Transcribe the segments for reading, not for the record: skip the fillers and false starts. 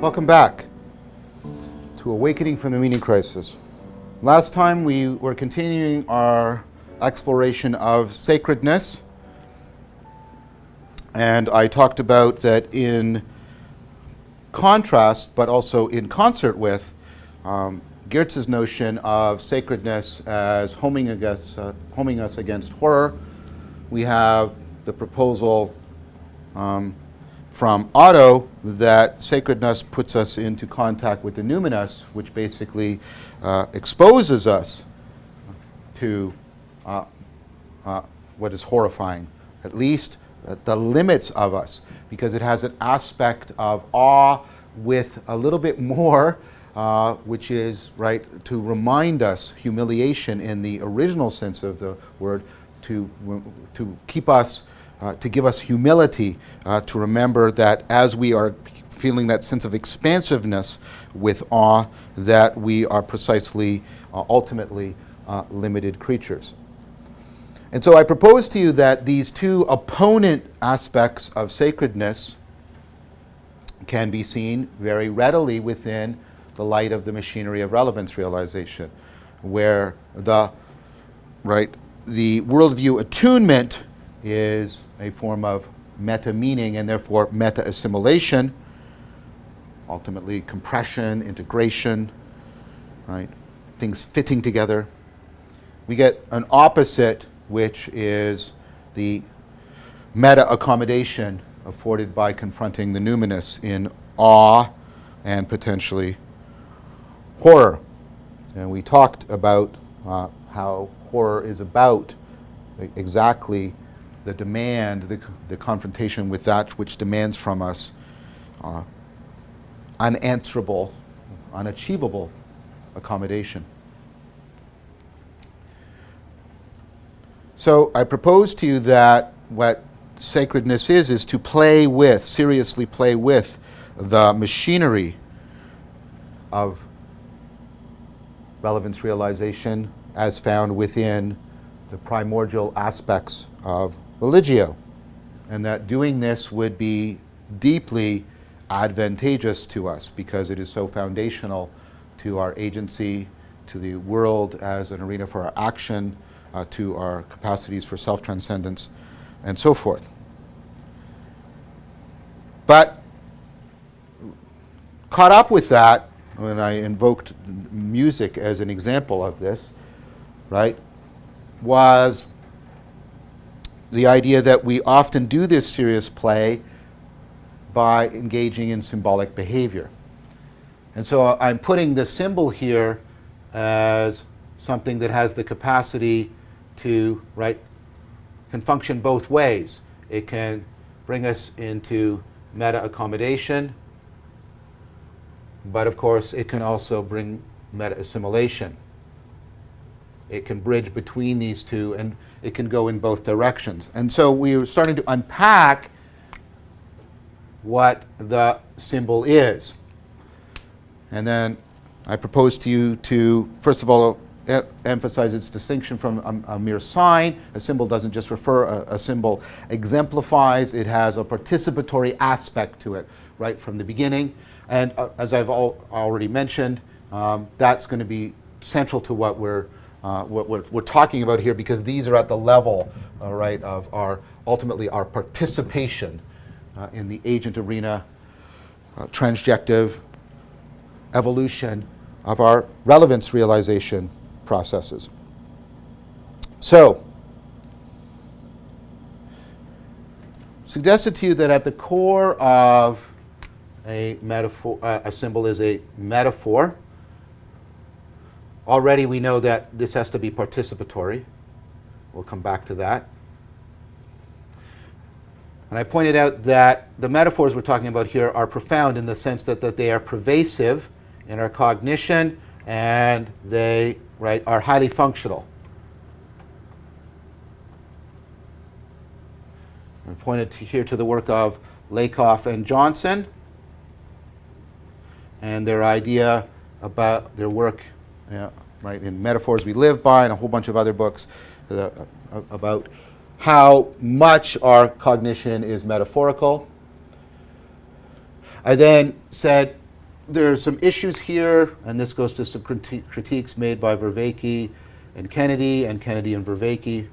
Welcome back to Awakening from the Meaning Crisis. Last time we were continuing our exploration of sacredness, and I talked about that in contrast, but also in concert with Geertz's notion of sacredness as homing us against horror. We have the proposal from Otto that sacredness puts us into contact with the numinous, which basically exposes us to what is horrifying, at least the limits of us, because it has an aspect of awe with a little bit more, which is, right, to remind us, humiliation in the original sense of the word, to keep us, to give us humility, to remember that as we are feeling that sense of expansiveness with awe, that we are precisely, ultimately, limited creatures. And so I propose to you that these two opponent aspects of sacredness can be seen very readily within the light of the machinery of relevance realization, where the worldview attunement is a form of meta-meaning and therefore meta-assimilation, ultimately compression, integration, right? Things fitting together. We get an opposite, which is the meta-accommodation afforded by confronting the numinous in awe and potentially horror. And we talked about how horror is about exactly the demand, the confrontation with that which demands from us unanswerable, unachievable accommodation. So I propose to you that what sacredness is to play with, seriously play with the machinery of relevance realization as found within the primordial aspects of religio, and that doing this would be deeply advantageous to us because it is so foundational to our agency, to the world as an arena for our action, to our capacities for self-transcendence, and so forth. But caught up with that, when I invoked music as an example of this, right, was the idea that we often do this serious play by engaging in symbolic behavior. And so I'm putting the symbol here as something that has the capacity to, right, can function both ways. It can bring us into meta-accommodation, but of course it can also bring meta-assimilation. It can bridge between these two, and it can go in both directions. And so we are starting to unpack what the symbol is. And then I propose to you to, first of all, emphasize its distinction from a mere sign. A symbol doesn't just refer, a symbol exemplifies, it has a participatory aspect to it right from the beginning. And as I've already mentioned, that's going to be central to what we're talking about here, because these are at the level, right, of our ultimately our participation in the agent arena, transjective evolution of our relevance realization processes. So, suggested to you that at the core of a metaphor, a symbol is a metaphor. Already we know that this has to be participatory. We'll come back to that. And I pointed out that the metaphors we're talking about here are profound in the sense that they are pervasive in our cognition, and they, right, are highly functional. I pointed here to the work of Lakoff and Johnson and their idea about their work, right, in Metaphors We Live By, and a whole bunch of other books about how much our cognition is metaphorical. I then said there's some issues here, and this goes to some critiques made by Vervaeke and Kennedy and Vervaeke.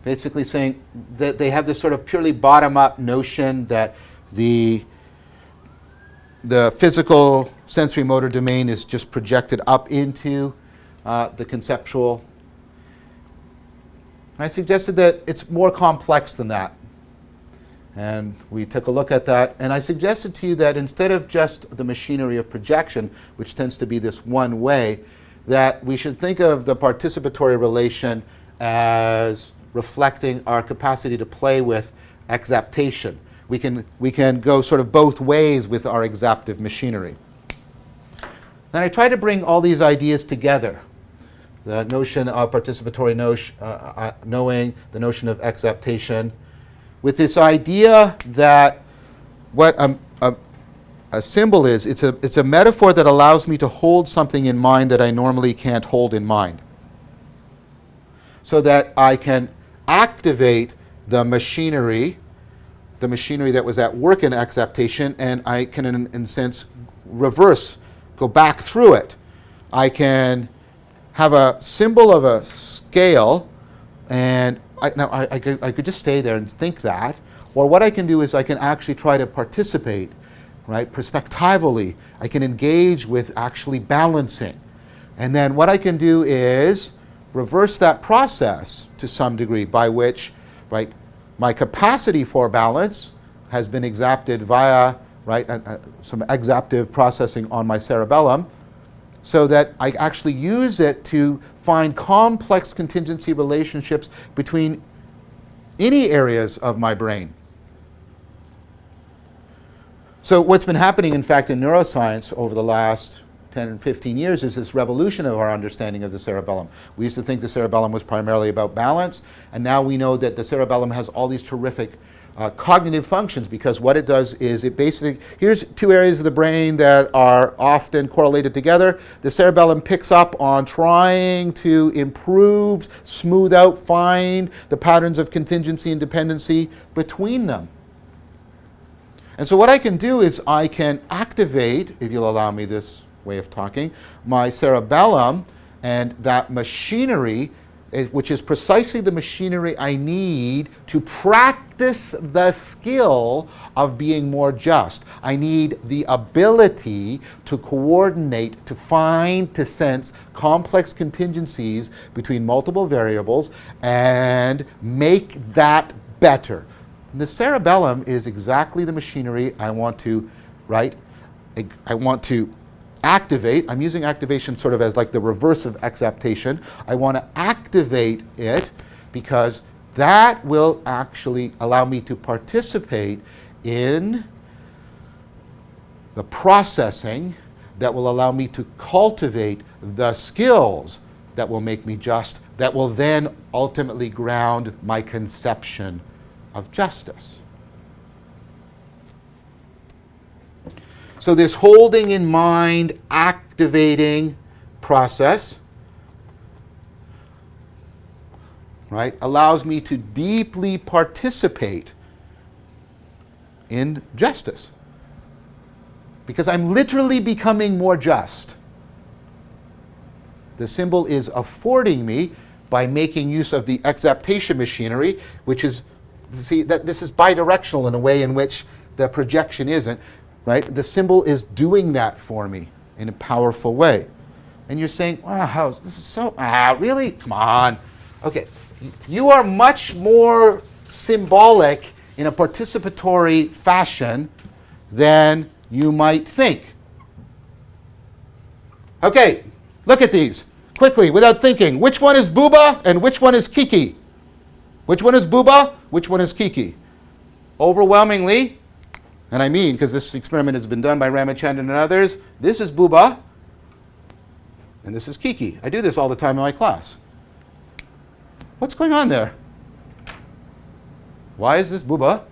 Basically saying that they have this sort of purely bottom-up notion that the physical sensory motor domain is just projected up into the conceptual. I suggested that it's more complex than that. And we took a look at that, and I suggested to you that instead of just the machinery of projection, which tends to be this one way, that we should think of the participatory relation as reflecting our capacity to play with exaptation. We can go sort of both ways with our exaptive machinery. Then I try to bring all these ideas together. The notion of participatory knowing, the notion of exaptation, with this idea that what a symbol is, it's a metaphor that allows me to hold something in mind that I normally can't hold in mind. So that I can activate the machinery that was at work in exaptation, and I can, in a sense, go back through it. I can have a symbol of a scale, and I could just stay there and think that. Or what I can do is I can actually try to participate, right, perspectively. I can engage with actually balancing. And then what I can do is reverse that process to some degree, by which, right, my capacity for balance has been exapted via, right, some exaptive processing on my cerebellum, so that I actually use it to find complex contingency relationships between any areas of my brain. So what's been happening, in fact, in neuroscience over the last 10 and 15 years is this revolution of our understanding of the cerebellum. We used to think the cerebellum was primarily about balance, and now we know that the cerebellum has all these terrific cognitive functions, because what it does is it basically, here's two areas of the brain that are often correlated together. The cerebellum picks up on trying to improve, smooth out, find the patterns of contingency and dependency between them. And so what I can do is I can activate, if you'll allow me this way of talking, my cerebellum, and that machinery, which is precisely the machinery I need to practice the skill of being more just. I need the ability to coordinate, to find, to sense complex contingencies between multiple variables and make that better. The cerebellum is exactly the machinery I want to, right? I want to activate. I'm using activation sort of as like the reverse of exaptation. I want to activate it because that will actually allow me to participate in the processing that will allow me to cultivate the skills that will make me just, that will then ultimately ground my conception of justice. So this holding in mind, activating process, right, allows me to deeply participate in justice. Because I'm literally becoming more just. The symbol is affording me, by making use of the exaptation machinery, which is, see, that this is bidirectional in a way in which the projection isn't, right? The symbol is doing that for me in a powerful way. And you're saying, wow, this is so, really? Come on. Okay, you are much more symbolic in a participatory fashion than you might think. Okay, look at these. Quickly, without thinking. Which one is Booba and which one is Kiki? Which one is Booba? Which one is Kiki? Overwhelmingly, and I mean, because this experiment has been done by Ramachandran and others, this is Booba and this is Kiki. I do this all the time in my class. What's going on there? Why is this Booba?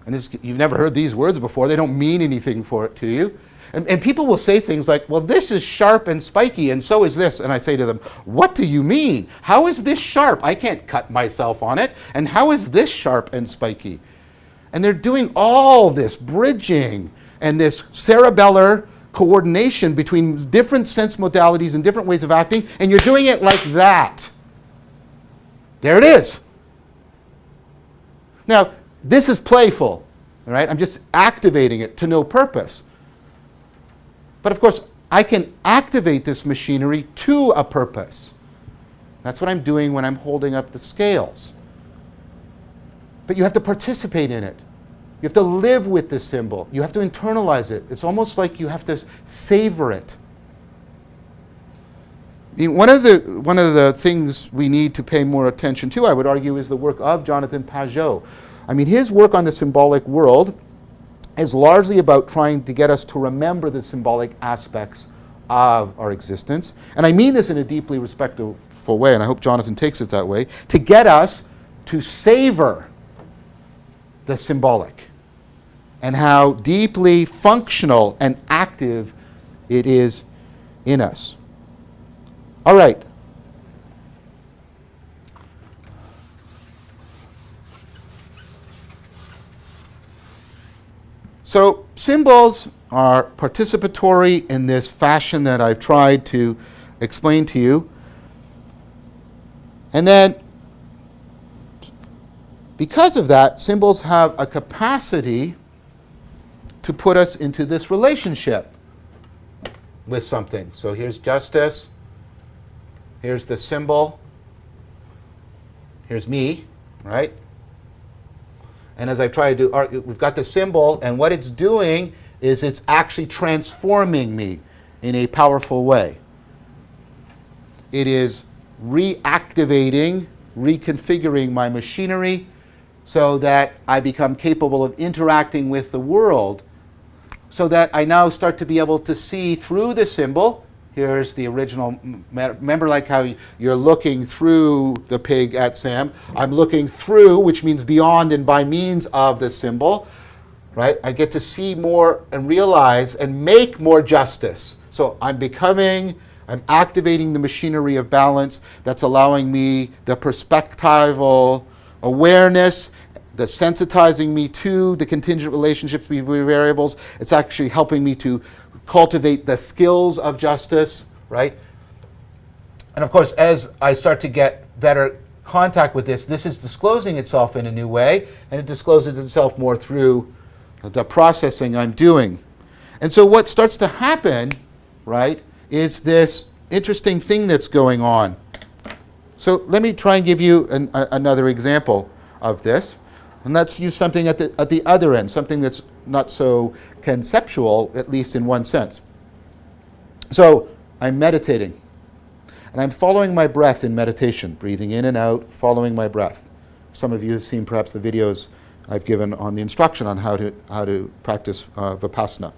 And this, you've never heard these words before. They don't mean anything for it to you. And people will say things like, well, this is sharp and spiky, and so is this. And I say to them, what do you mean? How is this sharp? I can't cut myself on it. And how is this sharp and spiky? And they're doing all this bridging and this cerebellar coordination between different sense modalities and different ways of acting, and you're doing it like that. There it is. Now, this is playful, all right? I'm just activating it to no purpose. But of course, I can activate this machinery to a purpose. That's what I'm doing when I'm holding up the scales. But you have to participate in it. You have to live with this symbol. You have to internalize it. It's almost like you have to savor it. One of the things we need to pay more attention to, I would argue, is the work of Jonathan Pageau. I mean, his work on the symbolic world is largely about trying to get us to remember the symbolic aspects of our existence. And I mean this in a deeply respectful way, and I hope Jonathan takes it that way, to get us to savor the symbolic and how deeply functional and active it is in us. All right. So symbols are participatory in this fashion that I've tried to explain to you. And then, because of that, symbols have a capacity to put us into this relationship with something. So here's justice. Here's the symbol. Here's me, right? And as I've tried to argue, we've got the symbol, and what it's doing is it's actually transforming me in a powerful way. It is reactivating, reconfiguring my machinery so that I become capable of interacting with the world, so that I now start to be able to see through the symbol. Here's the original. Remember, like how you're looking through the pig at Sam. I'm looking through, which means beyond and by means of the symbol, right? I get to see more and realize and make more justice. So I'm activating the machinery of balance that's allowing me the perspectival awareness, the sensitizing me to the contingent relationships between variables. It's actually helping me to cultivate the skills of justice, right? And of course, as I start to get better contact with this is disclosing itself in a new way, and it discloses itself more through the processing I'm doing. And so what starts to happen, right, is this interesting thing that's going on. So let me try and give you another example of this. And let's use something at the other end, something that's not so conceptual, at least in one sense. So I'm meditating, and I'm following my breath in meditation, breathing in and out, following my breath. Some of you have seen perhaps the videos I've given on the instruction on how to practice Vipassana.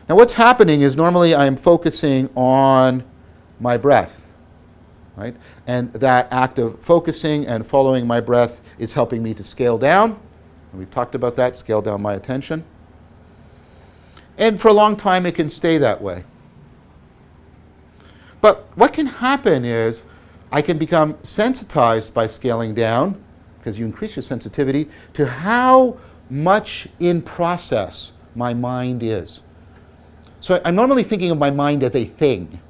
Now what's happening is normally I'm focusing on my breath, right? And that act of focusing and following my breath is helping me to scale down. And we've talked about that, scale down my attention. And for a long time it can stay that way. But what can happen is I can become sensitized by scaling down, because you increase your sensitivity, to how much in process my mind is. So I'm normally thinking of my mind as a thing.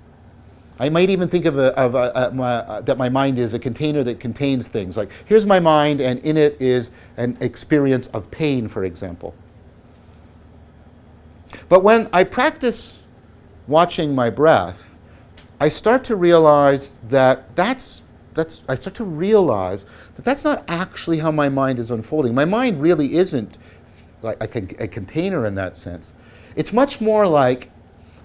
I might even think that my mind is a container that contains things. Like, here's my mind, and in it is an experience of pain, for example. But when I practice watching my breath, I start to realize that's not actually how my mind is unfolding. My mind really isn't like a container in that sense. It's much more like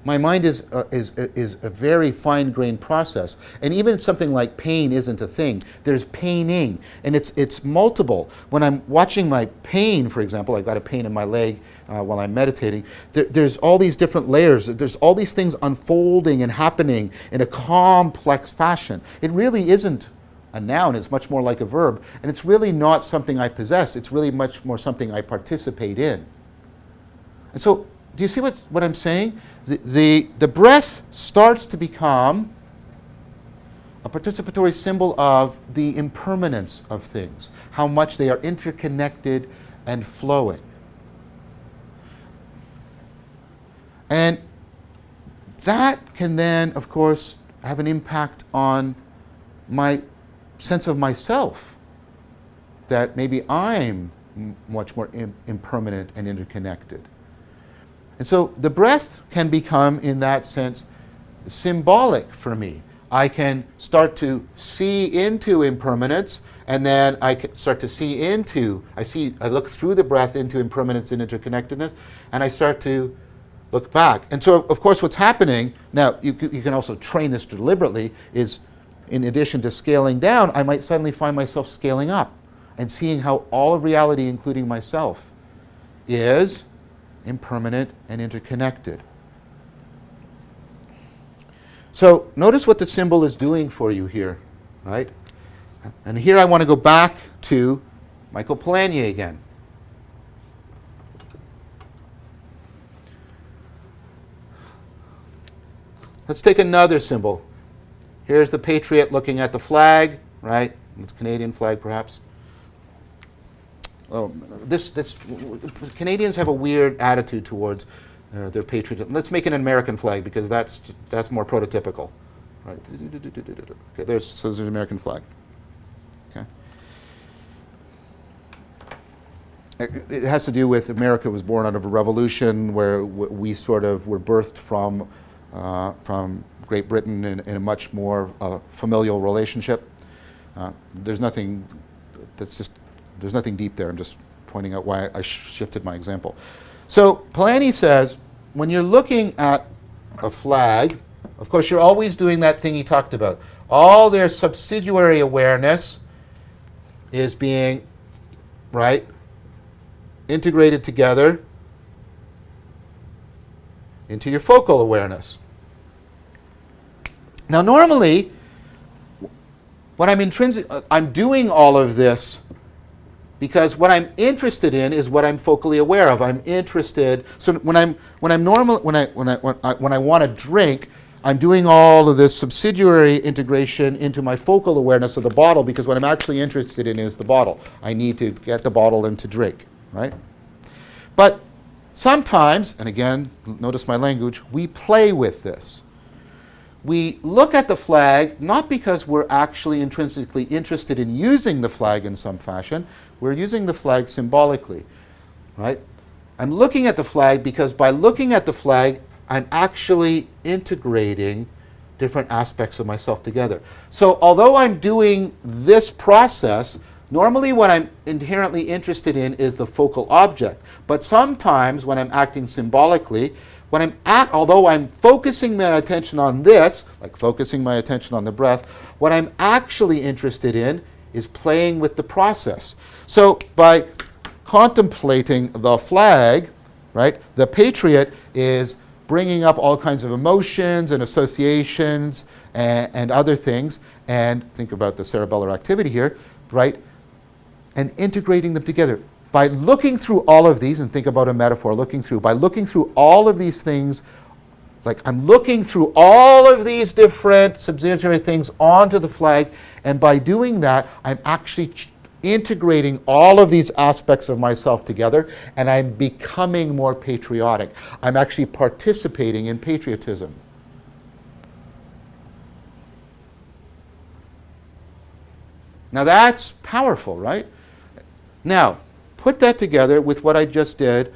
my mind is a very fine-grained process, and even something like pain isn't a thing. There's paining, and it's multiple. When I'm watching my pain, for example, I've got a pain in my leg while I'm meditating. There's all these different layers. There's all these things unfolding and happening in a complex fashion. It really isn't a noun. It's much more like a verb, and it's really not something I possess. It's really much more something I participate in. And so, do you see what I'm saying? The breath starts to become a participatory symbol of the impermanence of things, how much they are interconnected and flowing. And that can then, of course, have an impact on my sense of myself, that maybe I'm much more impermanent and interconnected. And so the breath can become, in that sense, symbolic for me. I can start to see into impermanence, and then I can start to see into, I look through the breath into impermanence and interconnectedness, and I start to look back. And so, of course, what's happening, now you can also train this deliberately, is in addition to scaling down, I might suddenly find myself scaling up and seeing how all of reality, including myself, is impermanent and interconnected. So notice what the symbol is doing for you here, right? And here I want to go back to Michael Polanyi again. Let's take another symbol. Here's the patriot looking at the flag, right? It's a Canadian flag, perhaps. Oh, Canadians have a weird attitude towards their patriotism. Let's make it an American flag because that's more prototypical, right? Okay, there's an American flag. Okay. It has to do with America was born out of a revolution where we sort of were birthed from Great Britain in a much more familial relationship. There's nothing deep there. I'm just pointing out why I shifted my example. So Polanyi says, when you're looking at a flag, of course, you're always doing that thing he talked about. All their subsidiary awareness is being, right, integrated together into your focal awareness. Now, normally, what I'm doing all of this because what I'm interested in is what I'm focally aware of. I'm interested. So when I want to drink, I'm doing all of this subsidiary integration into my focal awareness of the bottle because what I'm actually interested in is the bottle. I need to get the bottle and to drink, right? But sometimes, and again, notice my language, we play with this. We look at the flag not because we're actually intrinsically interested in using the flag in some fashion. We're using the flag symbolically, right? I'm looking at the flag because by looking at the flag, I'm actually integrating different aspects of myself together. So although I'm doing this process, normally what I'm inherently interested in is the focal object. But sometimes when I'm acting symbolically, although I'm focusing my attention on this, like focusing my attention on the breath, what I'm actually interested in is playing with the process. So by contemplating the flag, right, the patriot is bringing up all kinds of emotions and associations and other things, and think about the cerebellar activity here, right, and integrating them together. By looking through all of these, and think about a metaphor, by looking through all of these things, like I'm looking through all of these different subsidiary things onto the flag, and by doing that, I'm actually integrating all of these aspects of myself together, and I'm becoming more patriotic. I'm actually participating in patriotism. Now that's powerful, right? Now, put that together with what I just did.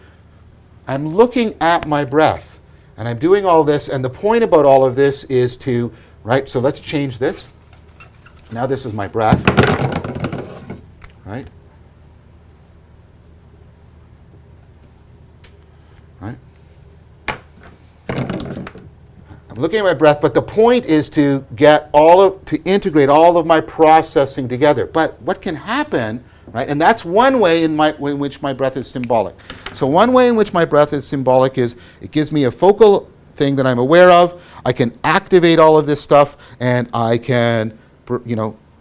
I'm looking at my breath, and I'm doing all this, and the point about all of this is to, right, so let's change this. Now this is my breath, right? Right? I'm looking at my breath, but the point is to to integrate all of my processing together. But what can happen, right? And that's one way in which my breath is symbolic. So one way in which my breath is symbolic is it gives me a focal thing that I'm aware of. I can activate all of this stuff, and I can,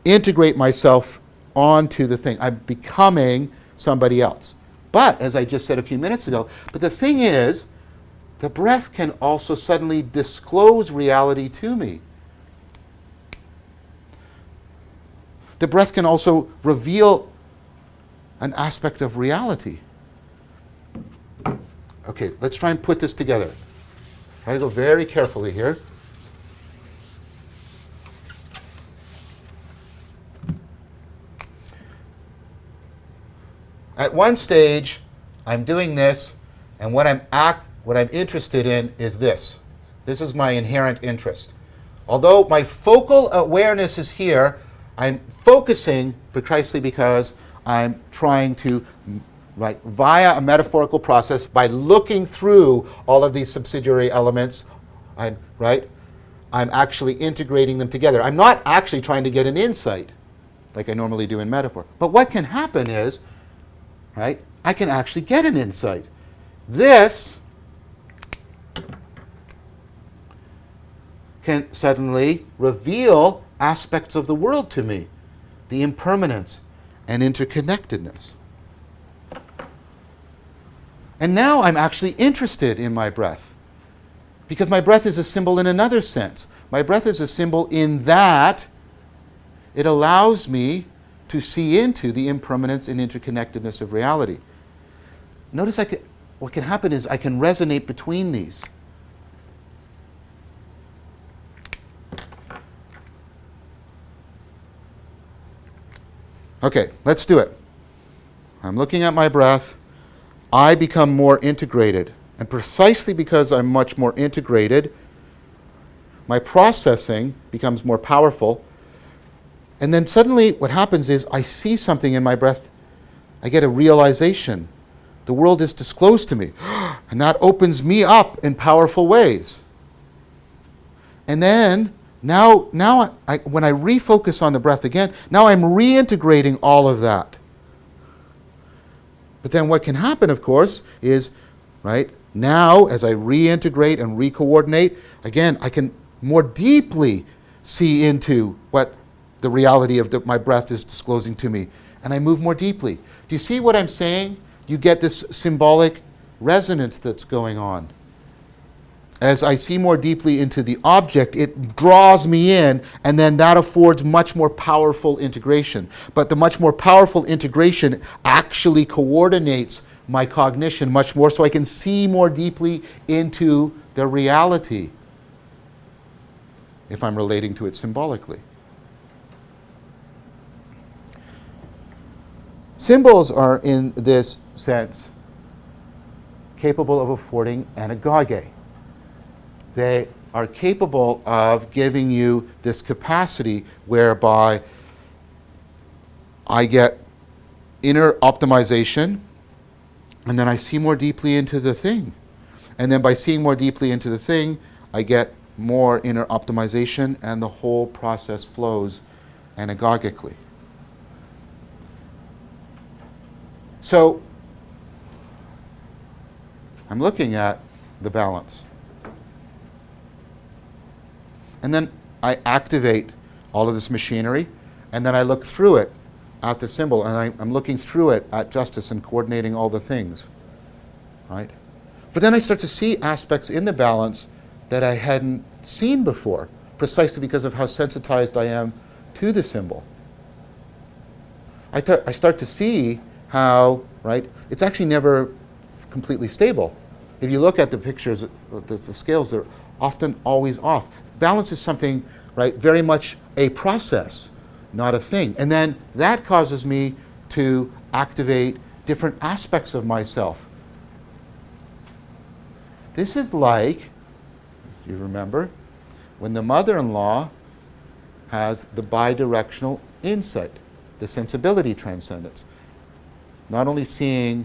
integrate myself onto the thing. I'm becoming somebody else. But as I just said a few minutes ago, but the thing is, the breath can also suddenly disclose reality to me. The breath can also reveal an aspect of reality. Okay, let's try and put this together. Try to go very carefully here. At one stage, I'm doing this, and what I'm interested in is this. This is my inherent interest. Although my focal awareness is here, I'm focusing precisely because I'm trying to, right, via a metaphorical process, by looking through all of these subsidiary elements, I'm actually integrating them together. I'm not actually trying to get an insight like I normally do in metaphor. But what can happen is, right, I can actually get an insight. This can suddenly reveal aspects of the world to me, the impermanence and interconnectedness. And now I'm actually interested in my breath, because my breath is a symbol in another sense. My breath is a symbol in that it allows me to see into the impermanence and interconnectedness of reality. Notice what can happen is I can resonate between these. Okay, let's do it. I'm looking at my breath. I become more integrated. And precisely because I'm much more integrated, my processing becomes more powerful. And then suddenly what happens is I see something in my breath. I get a realization. The world is disclosed to me. And that opens me up in powerful ways. And then now when I refocus on the breath again, now I'm reintegrating all of that. But then what can happen, of course, is, right, now as I reintegrate and recoordinate, again, I can more deeply see into what the reality of my breath is disclosing to me. And I move more deeply. Do you see what I'm saying? You get this symbolic resonance that's going on. As I see more deeply into the object, it draws me in, and then that affords much more powerful integration. But the much more powerful integration actually coordinates my cognition much more, so I can see more deeply into the reality if I'm relating to it symbolically. Symbols are, in this sense, capable of affording anagoge. They are capable of giving you this capacity whereby I get inner optimization, and then I see more deeply into the thing. And then by seeing more deeply into the thing, I get more inner optimization, and the whole process flows anagogically. So I'm looking at the balance. And then I activate all of this machinery, and then I look through it at the symbol, and I'm looking through it at justice and coordinating all the things, right? But then I start to see aspects in the balance that I hadn't seen before, precisely because of how sensitized I am to the symbol. I start to see how, right, it's actually never completely stable. If you look at the pictures, the scales, they're often always off. Balance is something, right, very much a process, not a thing. And then that causes me to activate different aspects of myself. This is like, you remember, when the mother-in-law has the bidirectional insight, the sensibility transcendence. Not only seeing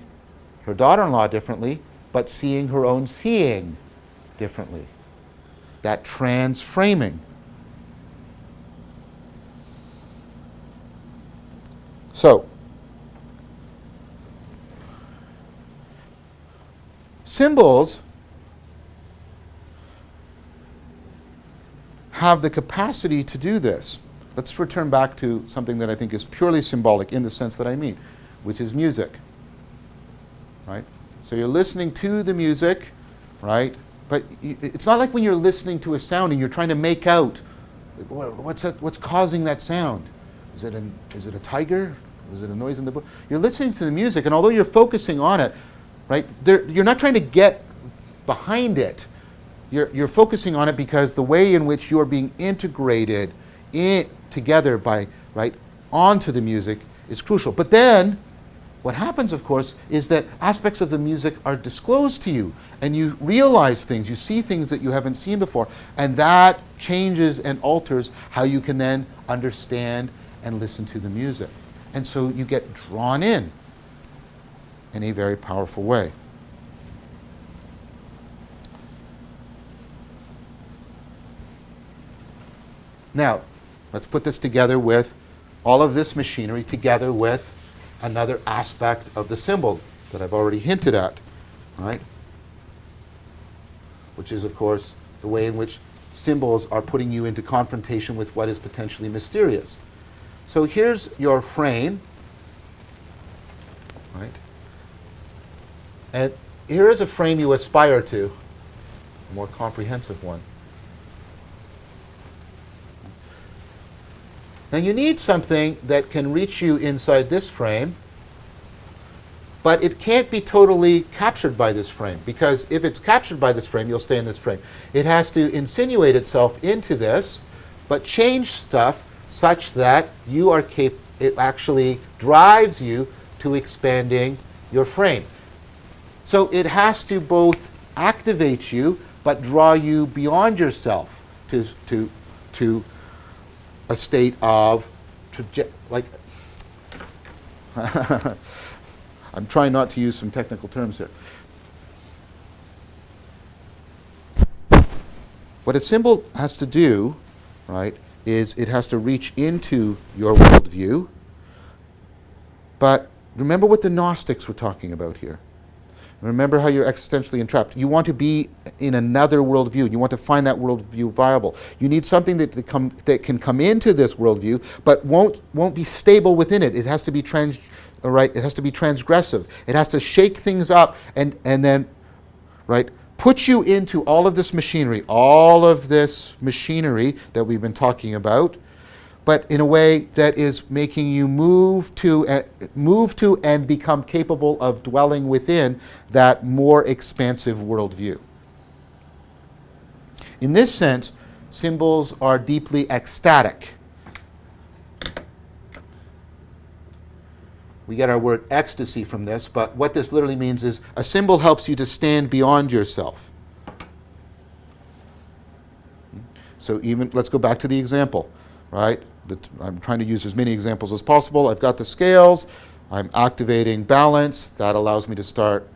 her daughter-in-law differently, but seeing her own seeing differently. That transframing. So, symbols have the capacity to do this. Let's return back to something that I think is purely symbolic in the sense that I mean, which is music. Right? So you're listening to the music, right? But it's not like when you're listening to a sound and you're trying to make out what's causing that sound. Is it a tiger? Is it a noise in the bush? You're listening to the music, and although you're focusing on it, right? You're not trying to get behind it. You're focusing on it because the way in which you're being integrated together by, right, onto the music is crucial. But then what happens, of course, is that aspects of the music are disclosed to you, and you realize things, you see things that you haven't seen before, and that changes and alters how you can then understand and listen to the music. And so you get drawn in a very powerful way. Now, let's put this together with all of this machinery together with another aspect of the symbol that I've already hinted at, right? Which is, of course, the way in which symbols are putting you into confrontation with what is potentially mysterious. So here's your frame, right? And here is a frame you aspire to, a more comprehensive one. Now you need something that can reach you inside this frame, but it can't be totally captured by this frame, because if it's captured by this frame, you'll stay in this frame. It has to insinuate itself into this, but change stuff such that you are it actually drives you to expanding your frame. So it has to both activate you, but draw you beyond yourself to a state of like I'm trying not to use some technical terms here. What a symbol has to do, right, is it has to reach into your worldview. But remember what the Gnostics were talking about here. Remember how you're existentially entrapped. You want to be in another worldview. You want to find that worldview viable. You need something that can come into this worldview, but won't be stable within it. It has to be it has to be transgressive. It has to shake things up and then, right, put you into all of this machinery that we've been talking about, but in a way that is making you move to and become capable of dwelling within that more expansive worldview. In this sense, symbols are deeply ecstatic. We get our word ecstasy from this, but what this literally means is a symbol helps you to stand beyond yourself. So let's go back to the example, right? I'm trying to use as many examples as possible. I've got the scales. I'm activating balance. That allows me to start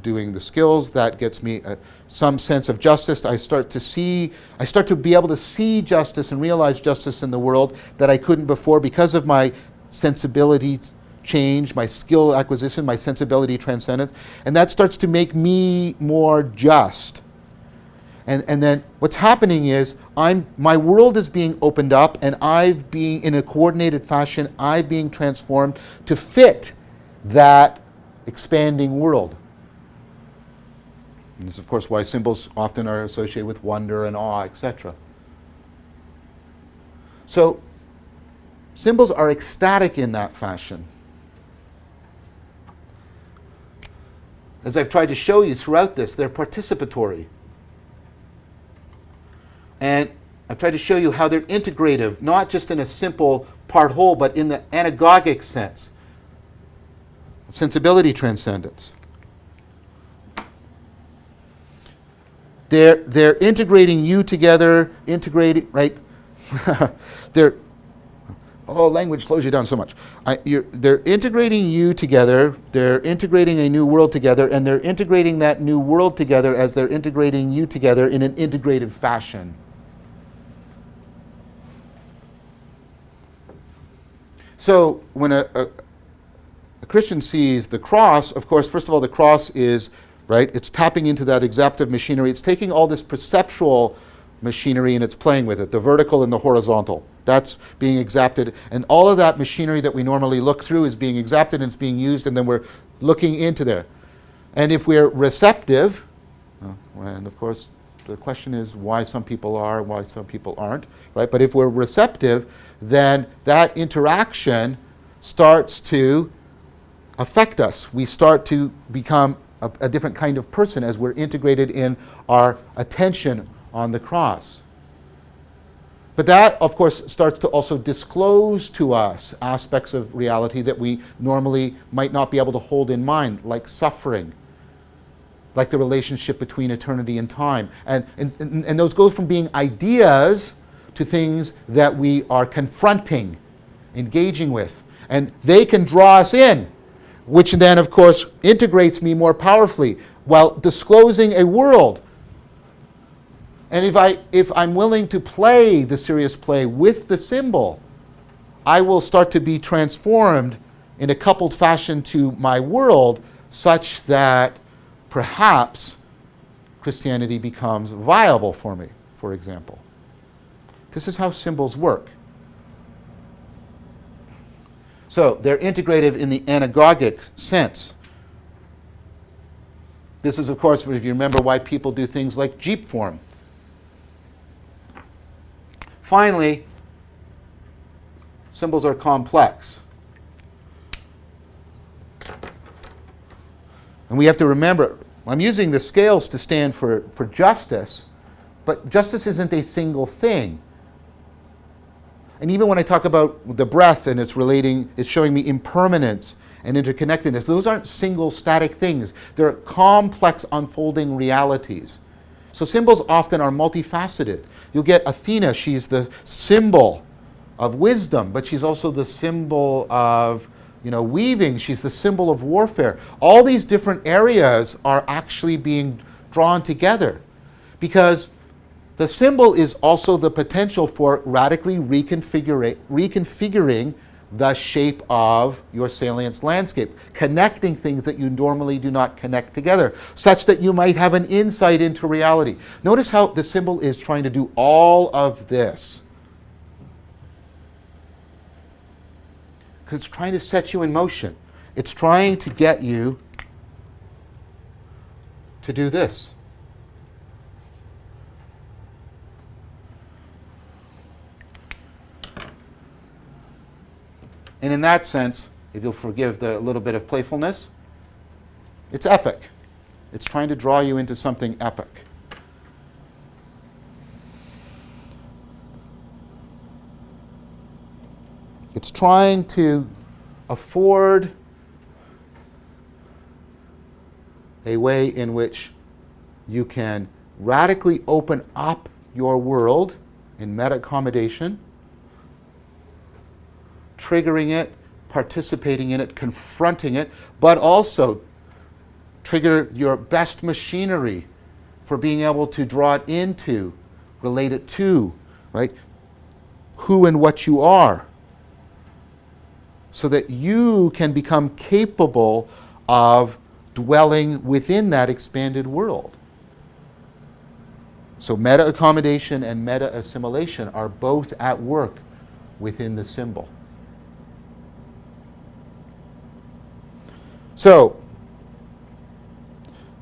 doing the skills. That gets me some sense of justice. I start to be able to see justice and realize justice in the world that I couldn't before because of my sensibility change, my skill acquisition, my sensibility transcendence. And that starts to make me more just. And then what's happening is my world is being opened up, and in a coordinated fashion, I'm being transformed to fit that expanding world. And this is, of course, why symbols often are associated with wonder and awe, etc. So symbols are ecstatic in that fashion. As I've tried to show you throughout this, they're participatory. And I've tried to show you how they're integrative, not just in a simple part whole, but in the anagogic sense, sensibility transcendence. They're integrating you together, right? Language slows you down so much. They're integrating you together, they're integrating a new world together, and they're integrating that new world together as they're integrating you together in an integrative fashion. So when a Christian sees the cross, of course, first of all, the cross is, right, it's tapping into that exaptive machinery. It's taking all this perceptual machinery and it's playing with it, the vertical and the horizontal. That's being exapted. And all of that machinery that we normally look through is being exapted and it's being used, and then we're looking into there. And if we're receptive, and of course, the question is why some people are, why some people aren't, right? But if we're receptive, then that interaction starts to affect us. We start to become a different kind of person as we're integrated in our attention on the cross. But that, of course, starts to also disclose to us aspects of reality that we normally might not be able to hold in mind, like suffering, like the relationship between eternity and time. And those go from being ideas to things that we are confronting, engaging with. And they can draw us in, which then, of course, integrates me more powerfully while disclosing a world. And if I'm willing to play the serious play with the symbol, I will start to be transformed in a coupled fashion to my world, such that perhaps Christianity becomes viable for me, for example. This is how symbols work. So they're integrative in the anagogic sense. This is, of course, if you remember, why people do things like Jeep form. Finally, symbols are complex. And we have to remember, I'm using the scales to stand for justice, but justice isn't a single thing. And even when I talk about the breath and it's showing me impermanence and interconnectedness, those aren't single static things. They're complex unfolding realities. So symbols often are multifaceted. You'll get Athena, she's the symbol of wisdom, but she's also the symbol of weaving. She's the symbol of warfare. All these different areas are actually being drawn together because the symbol is also the potential for radically reconfiguring the shape of your salience landscape, connecting things that you normally do not connect together, such that you might have an insight into reality. Notice how the symbol is trying to do all of this. Because it's trying to set you in motion. It's trying to get you to do this. And in that sense, if you'll forgive the little bit of playfulness, it's epic. It's trying to draw you into something epic. It's trying to afford a way in which you can radically open up your world in meta-accommodation, triggering it, participating in it, confronting it, but also trigger your best machinery for being able to draw it into, relate it to, right? Who and what you are, so that you can become capable of dwelling within that expanded world. So meta-accommodation and meta-assimilation are both at work within the symbol. So,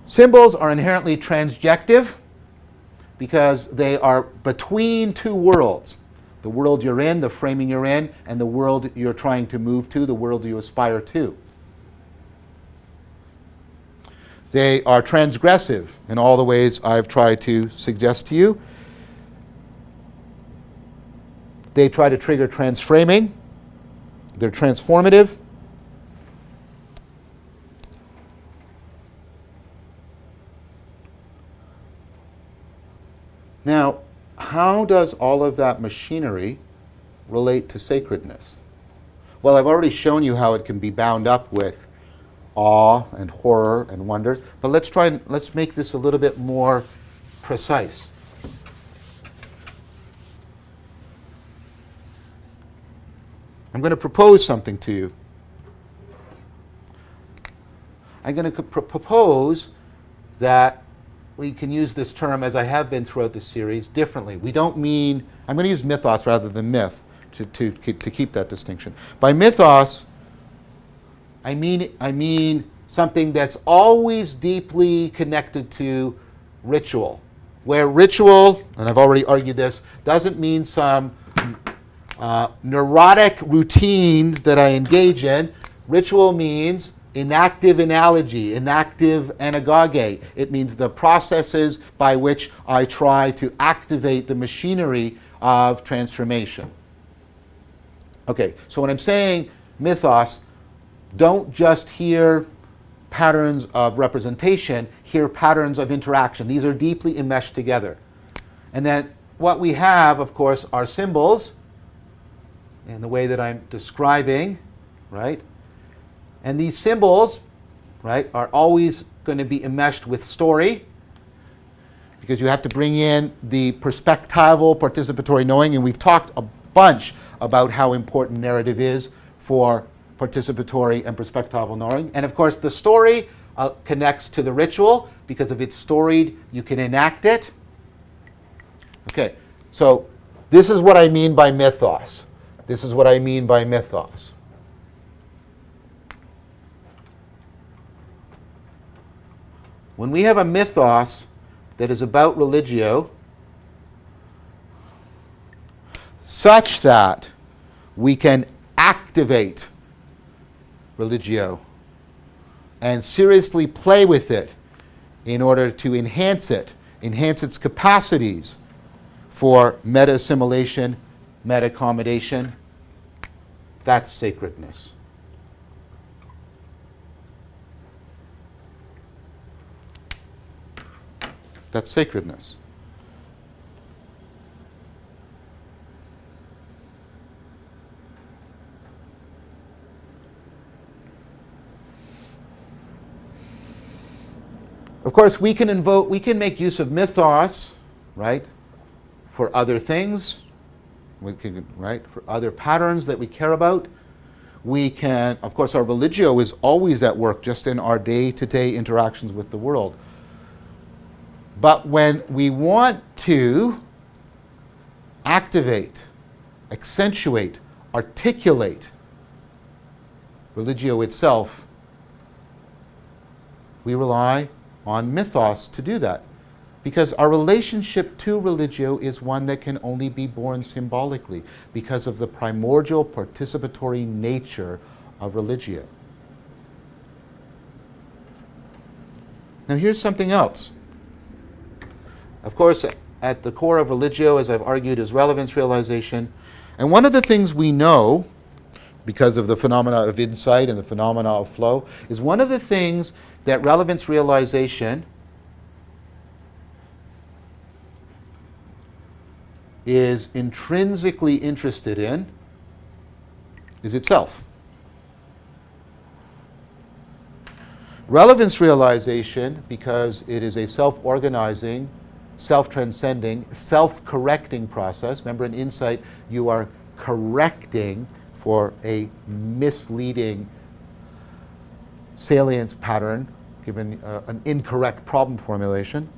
symbols are inherently transjective because they are between two worlds. The world you're in, the framing you're in, and the world you're trying to move to, the world you aspire to. They are transgressive in all the ways I've tried to suggest to you. They try to trigger transframing. They're transformative. Now, how does all of that machinery relate to sacredness? Well, I've already shown you how it can be bound up with awe and horror and wonder, but let's make this a little bit more precise. I'm going to propose something to you. I'm going to propose that we can use this term, as I have been throughout the series, differently. We don't mean, I'm going to use mythos rather than myth to keep that distinction. By mythos, I mean something that's always deeply connected to ritual. Where ritual, and I've already argued this, doesn't mean some neurotic routine that I engage in. Ritual means inactive analogy, inactive anagoge. It means the processes by which I try to activate the machinery of transformation. Okay, so when I'm saying mythos, don't just hear patterns of representation, hear patterns of interaction. These are deeply enmeshed together. And then what we have, of course, are symbols in the way that I'm describing, right? And these symbols, right, are always going to be enmeshed with story, because you have to bring in the perspectival participatory knowing, and we've talked a bunch about how important narrative is for participatory and perspectival knowing. And of course, the story connects to the ritual, because if it's storied, you can enact it. Okay, so this is what I mean by mythos. This is what I mean by mythos. When we have a mythos that is about religio, such that we can activate religio and seriously play with it in order to enhance its capacities for meta-assimilation, meta-accommodation, that's sacredness. That's sacredness. Of course, we can make use of mythos, right, for other things, right, for other patterns that we care about. We can, of course, our religio is always at work just in our day-to-day interactions with the world. But when we want to activate, accentuate, articulate religio itself, we rely on mythos to do that. Because our relationship to religio is one that can only be born symbolically because of the primordial participatory nature of religio. Now here's something else. Of course, at the core of religio, as I've argued, is relevance realization. And one of the things we know, because of the phenomena of insight and the phenomena of flow, is one of the things that relevance realization is intrinsically interested in is itself. Relevance realization, because it is a self-organizing, self-transcending, self-correcting process. Remember, in insight, you are correcting for a misleading salience pattern, given an incorrect problem formulation.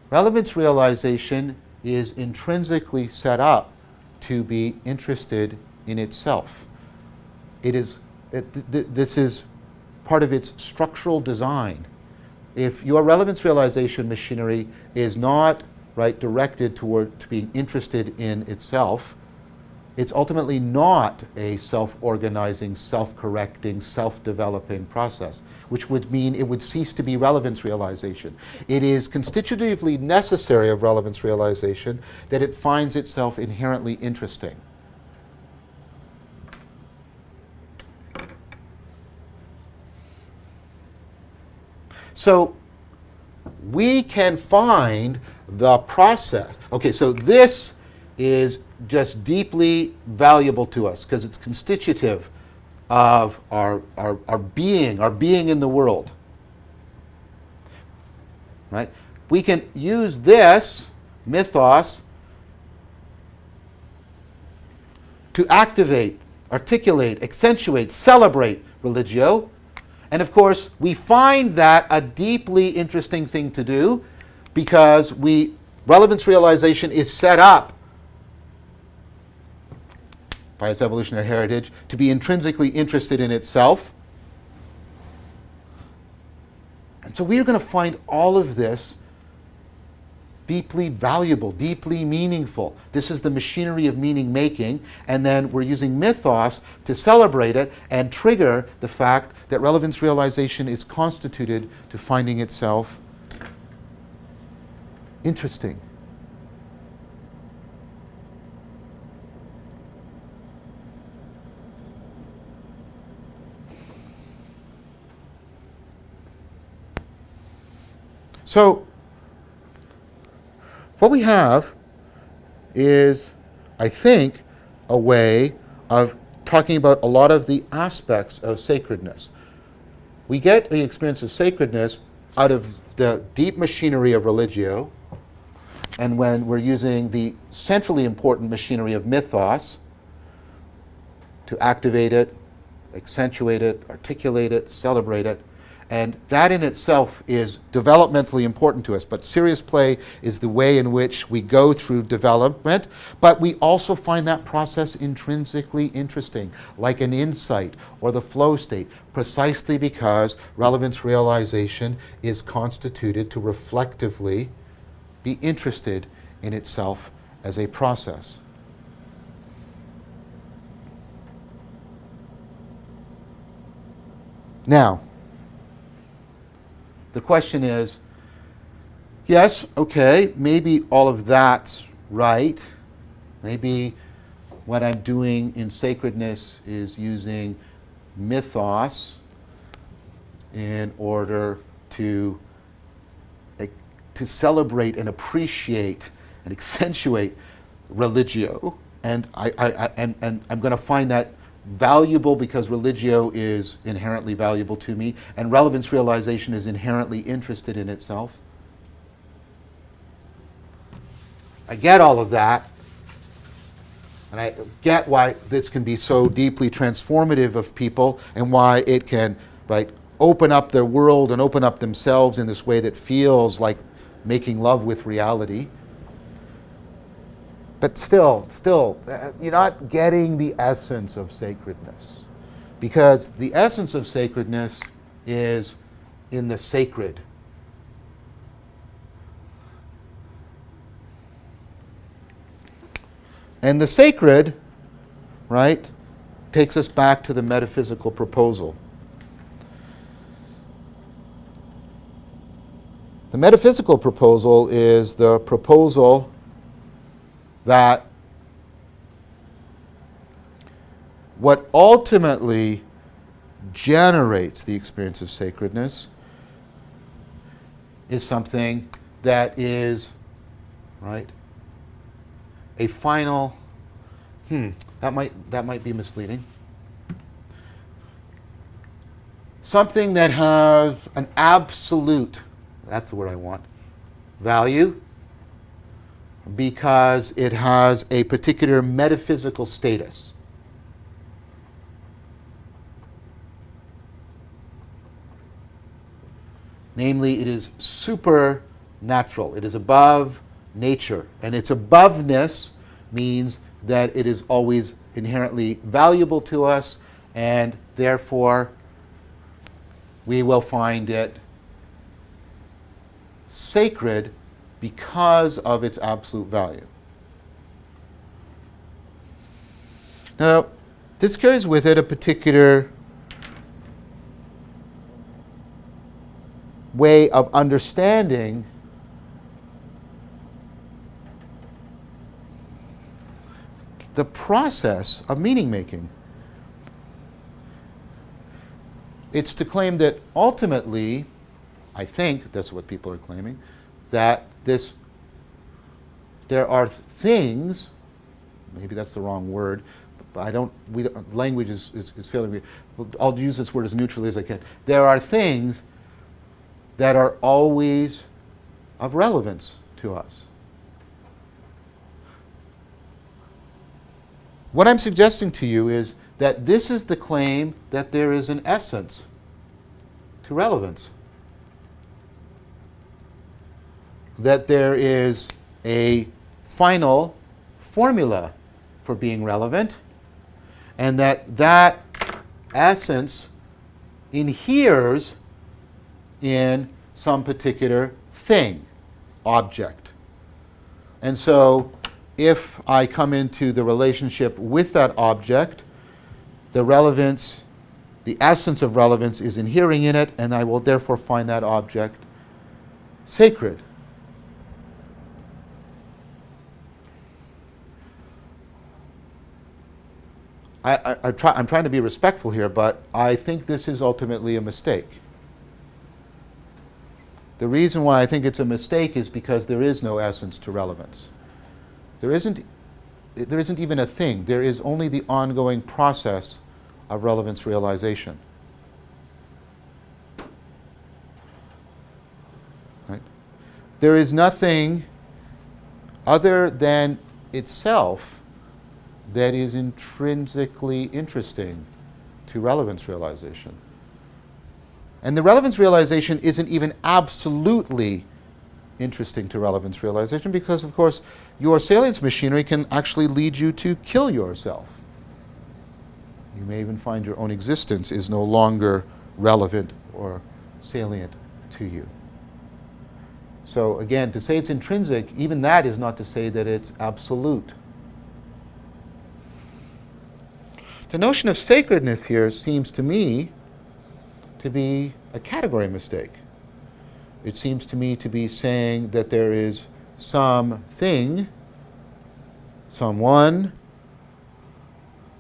Relevance realization is intrinsically set up to be interested in itself. This is part of its structural design. If your relevance realization machinery is not directed toward to being interested in itself, it's ultimately not a self-organizing, self-correcting, self-developing process, which would mean it would cease to be relevance realization. It is constitutively necessary of relevance realization that it finds itself inherently interesting. So we can find the process. Okay, so this is just deeply valuable to us because it's constitutive of our being in the world. Right? We can use this mythos to activate, articulate, accentuate, celebrate religio. And of course, we find that a deeply interesting thing to do because relevance realization is set up by its evolutionary heritage to be intrinsically interested in itself. And so we are going to find all of this deeply valuable, deeply meaningful. This is the machinery of meaning making, and then we're using mythos to celebrate it and trigger the fact that relevance realization is constituted to finding itself interesting. So, what we have is, I think, a way of talking about a lot of the aspects of sacredness. We get the experience of sacredness out of the deep machinery of religio, and when we're using the centrally important machinery of mythos to activate it, accentuate it, articulate it, celebrate it. And that in itself is developmentally important to us. But serious play is the way in which we go through development. But we also find that process intrinsically interesting, like an insight or the flow state, precisely because relevance realization is constituted to reflectively be interested in itself as a process. Now, the question is, yes, okay, maybe all of that's right. Maybe what I'm doing in sacredness is using mythos in order to celebrate and appreciate and accentuate religio. And I'm going to find that valuable because religio is inherently valuable to me, and relevance realization is inherently interested in itself. I get all of that, and I get why this can be so deeply transformative of people and why it can, right, open up their world and open up themselves in this way that feels like making love with reality. But still, you're not getting the essence of sacredness. Because the essence of sacredness is in the sacred. And the sacred, right, takes us back to the metaphysical proposal. The metaphysical proposal is the proposal that what ultimately generates the experience of sacredness is something that is, right, a final, that might be misleading. Something that has an absolute, that's the word I want, value, because it has a particular metaphysical status. Namely, it is supernatural. It is above nature. And its aboveness means that it is always inherently valuable to us, and therefore we will find it sacred because of its absolute value. Now, this carries with it a particular way of understanding the process of meaning making. It's to claim that ultimately, I think that's what people are claiming, that there are things, maybe that's the wrong word, but language is failing me. I'll use this word as neutrally as I can. There are things that are always of relevance to us. What I'm suggesting to you is that this is the claim that there is an essence to relevance. That there is a final formula for being relevant, and that essence inheres in some particular thing, object, And so if I come into the relationship with that object, the relevance, the essence of relevance is inhering in it, and I will therefore find that object sacred. I'm trying to be respectful here, but I think this is ultimately a mistake. The reason why I think it's a mistake is because there is no essence to relevance. There isn't even a thing. There is only the ongoing process of relevance realization. Right? There is nothing other than itself that is intrinsically interesting to relevance realization. And the relevance realization isn't even absolutely interesting to relevance realization because, of course, your salience machinery can actually lead you to kill yourself. You may even find your own existence is no longer relevant or salient to you. So again, to say it's intrinsic, even that is not to say that it's absolute. The notion of sacredness here seems to me to be a category mistake. It seems to me to be saying that there is something, someone,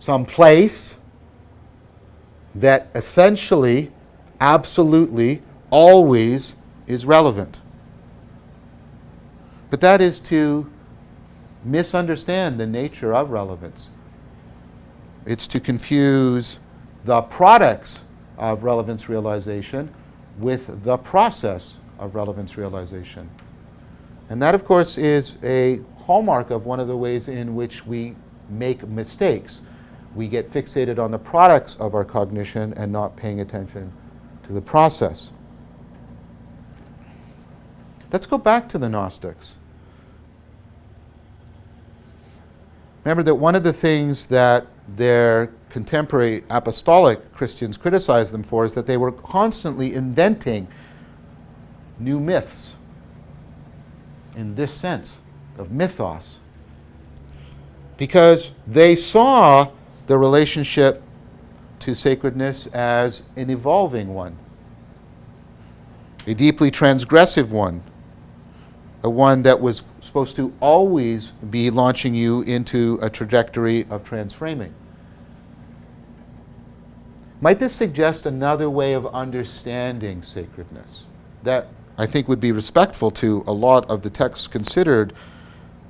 some place that essentially, absolutely, always is relevant. But that is to misunderstand the nature of relevance. It's to confuse the products of relevance realization with the process of relevance realization. And that, of course, is a hallmark of one of the ways in which we make mistakes. We get fixated on the products of our cognition and not paying attention to the process. Let's go back to the Gnostics. Remember that one of the things that their contemporary apostolic Christians criticized them for is that they were constantly inventing new myths in this sense of mythos, because they saw the relationship to sacredness as an evolving one, a deeply transgressive one, a one that was supposed to always be launching you into a trajectory of transframing. Might this suggest another way of understanding sacredness that I think would be respectful to a lot of the texts considered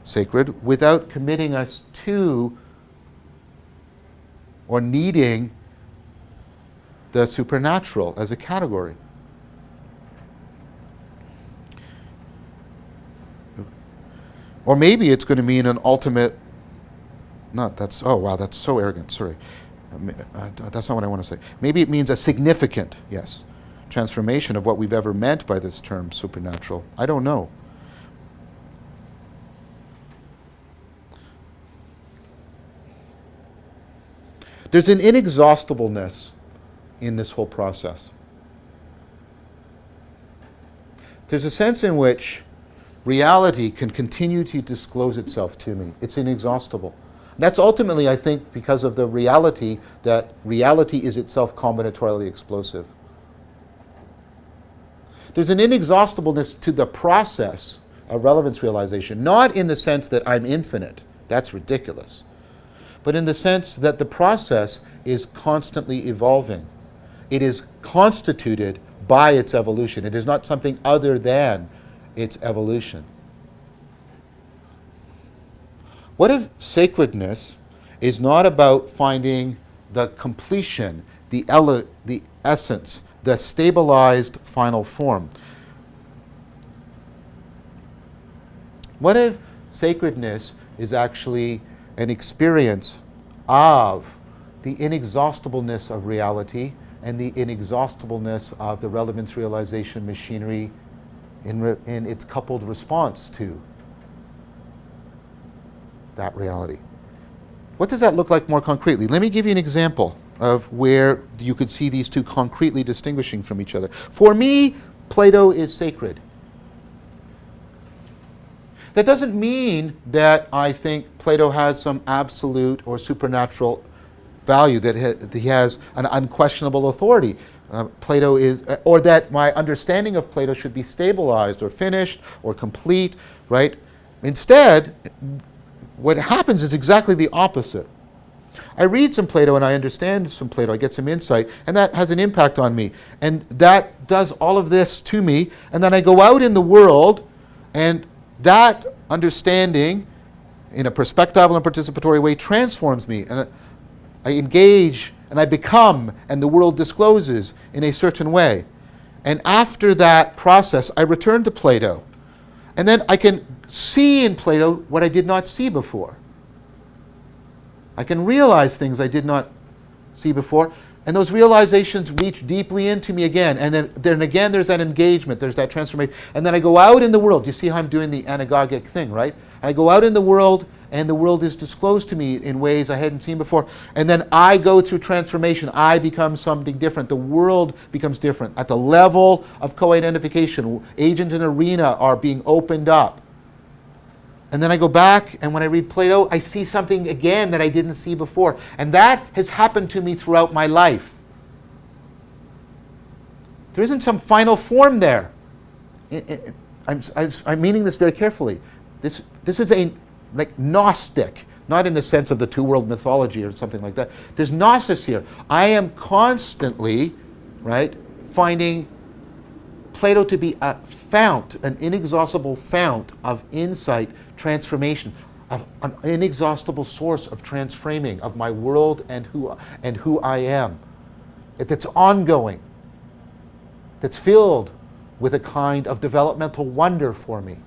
sacred without committing us to or needing the supernatural as a category? Or maybe it's going to mean an ultimate, that's so arrogant, sorry. That's not what I want to say. Maybe it means a significant, transformation of what we've ever meant by this term supernatural. I don't know. There's an inexhaustibleness in this whole process. There's a sense in which reality can continue to disclose itself to me. It's inexhaustible. That's ultimately, I think, because of the reality that reality is itself combinatorially explosive. There's an inexhaustibleness to the process of relevance realization, not in the sense that I'm infinite. That's ridiculous. But in the sense that the process is constantly evolving. It is constituted by its evolution. It is not something other than its evolution. What if sacredness is not about finding the completion, the essence, the stabilized final form? What if sacredness is actually an experience of the inexhaustibleness of reality and the inexhaustibleness of the relevance realization machinery in its coupled response to that reality? What does that look like more concretely? Let me give you an example of where you could see these two concretely distinguishing from each other. For me, Plato is sacred. That doesn't mean that I think Plato has some absolute or supernatural value, that he has an unquestionable authority. Plato is, or that my understanding of Plato should be stabilized or finished or complete, right? Instead, what happens is exactly the opposite. I read some Plato and I understand some Plato, I get some insight, and that has an impact on me. And that does all of this to me, and then I go out in the world, and that understanding, in a perspectival and participatory way, transforms me. And I engage, and I become, and the world discloses in a certain way. And after that process, I return to Plato. And then I can see in Plato what I did not see before. I can realize things I did not see before, and those realizations reach deeply into me again. And then again, there's that engagement, there's that transformation. And then I go out in the world. You see how I'm doing the anagogic thing, right? I go out in the world, and the world is disclosed to me in ways I hadn't seen before. And then I go through transformation. I become something different. The world becomes different. At the level of co-identification, agent and arena are being opened up. And then I go back, and when I read Plato, I see something again that I didn't see before. And that has happened to me throughout my life. There isn't some final form there. I'm meaning this very carefully. This is a Gnostic, not in the sense of the two-world mythology or something like that. There's Gnosis here. I am constantly, right, finding Plato to be a fount, an inexhaustible fount of insight, transformation, of an inexhaustible source of transframing of my world and who I am. That's ongoing, that's filled with a kind of developmental wonder for me.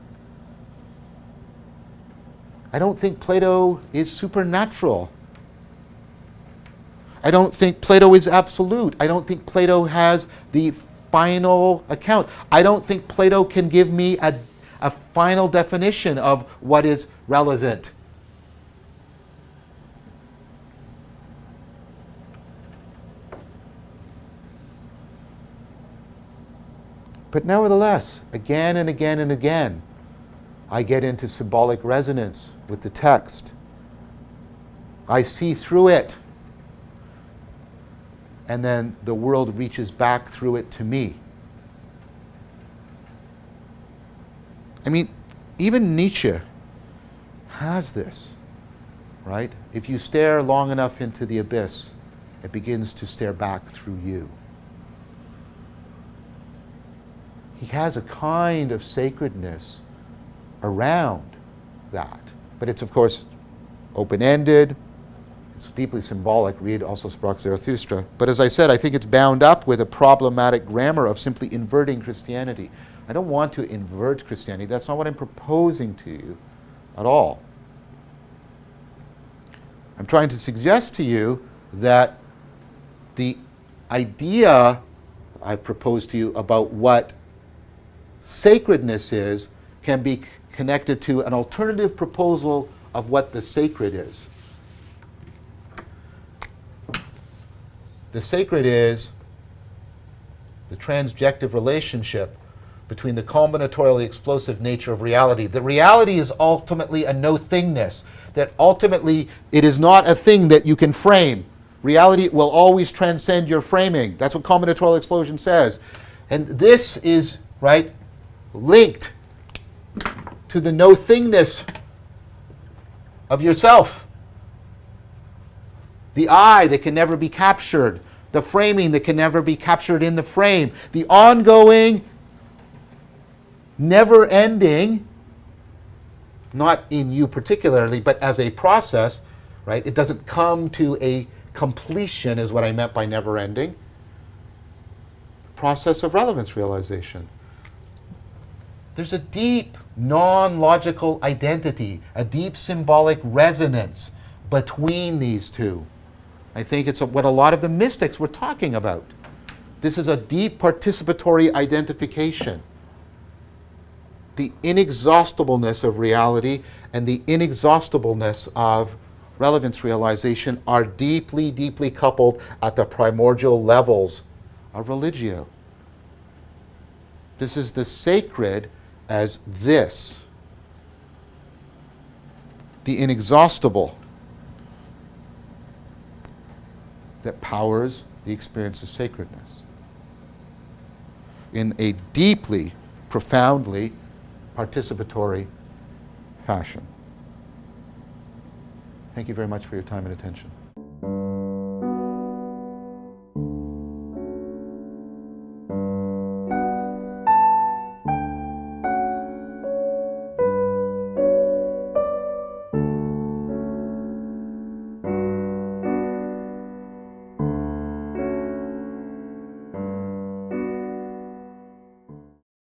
I don't think Plato is supernatural. I don't think Plato is absolute. I don't think Plato has the final account. I don't think Plato can give me a final definition of what is relevant. But nevertheless, again and again and again, I get into symbolic resonance with the text. I see through it. And then the world reaches back through it to me. I mean, even Nietzsche has this, right? If you stare long enough into the abyss, it begins to stare back through you. He has a kind of sacredness around that. But it's, of course, open-ended. It's deeply symbolic. Read also Sprach Zarathustra. But as I said, I think it's bound up with a problematic grammar of simply inverting Christianity. I don't want to invert Christianity. That's not what I'm proposing to you at all. I'm trying to suggest to you that the idea I propose to you about what sacredness is can be connected to an alternative proposal of what the sacred is. The sacred is the transjective relationship between the combinatorially explosive nature of reality. The reality is ultimately a no-thingness, that ultimately it is not a thing that you can frame. Reality will always transcend your framing. That's what combinatorial explosion says. And this is, right, linked to the no-thingness of yourself. The I that can never be captured. The framing that can never be captured in the frame. The ongoing, never-ending, not in you particularly, but as a process, right? It doesn't come to a completion, is what I meant by never-ending. Process of relevance realization. There's a deep non-logical identity, a deep symbolic resonance between these two. I think it's what a lot of the mystics were talking about. This is a deep participatory identification. The inexhaustibleness of reality and the inexhaustibleness of relevance realization are deeply, deeply coupled at the primordial levels of religio. This is the sacred as this. the inexhaustible that powers the experience of sacredness in a deeply, profoundly participatory fashion. Thank you very much for your time and attention.